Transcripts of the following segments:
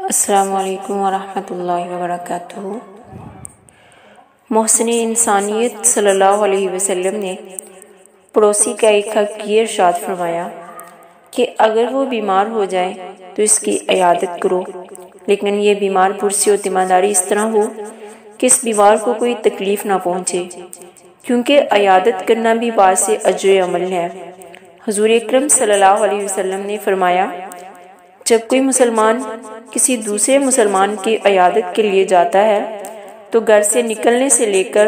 السلام علیکم ورحمۃ اللہ وبرکاتہ۔ محسن انسانیت صلی اللہ علیہ وسلم نے پڑوسی کا ایک حق یہ ارشاد فرمایا کہ اگر وہ بیمار ہو جائے تو اس کی عیادت کرو، لیکن یہ بیمار پرسی و تیمارداری اس طرح ہو کہ اس بیمار کو کوئی تکلیف نہ پہنچے، کیونکہ عیادت کرنا بھی باعث اجر عمل ہے۔ حضور اکرم صلی اللہ علیہ وسلم نے فرمایا، جب کوئی مسلمان کسی دوسرے مسلمان کی عیادت کے لیے جاتا ہے تو گھر سے نکلنے سے لے کر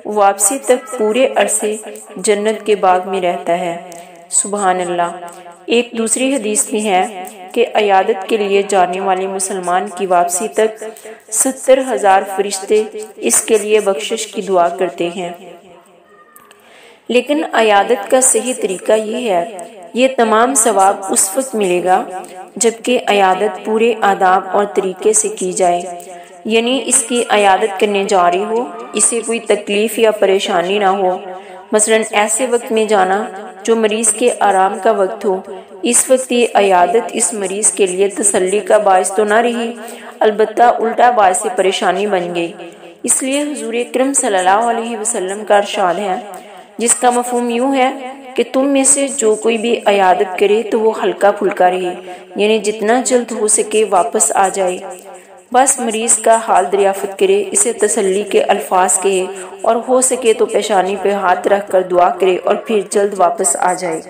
واپسی تک پورے عرصے جنت کے باغ میں رہتا ہے۔ سبحان اللہ۔ ایک دوسری حدیث میں ہے کہ عیادت کے لیے جانے والے مسلمان کی واپسی تک 70,000 فرشتے اس کے لیے بخشش کی دعا کرتے ہیں۔ لیکن عیادت کا صحیح طریقہ یہ ہے، یہ تمام ثواب اس وقت ملے گا جبکہ عیادت پورے آداب اور طریقے سے کی جائے، یعنی اس کی عیادت کرنے جا رہی ہو، اسے کوئی تکلیف یا پریشانی نہ ہو، مثلا ایسے وقت میں جانا جو مریض کے آرام کا وقت ہو۔ اس وقت یہ عیادت اس مریض کے لیے تسلی کا باعث تو نہ رہی، البتہ الٹا باعث پریشانی بن گئی۔ اس لیے حضور اکرم صلی اللہ علیہ وسلم کا ارشاد ہے، جس کا مفہوم یوں ہے کہ تم میں سے جو کوئی بھی عیادت کرے تو وہ ہلکا پھلکا رہے، یعنی جتنا جلد ہو سکے واپس آ جائے، بس مریض کا حال دریافت کرے، اسے تسلی کے الفاظ کہے اور ہو سکے تو پیشانی پہ ہاتھ رکھ کر دعا کرے اور پھر جلد واپس آ جائے۔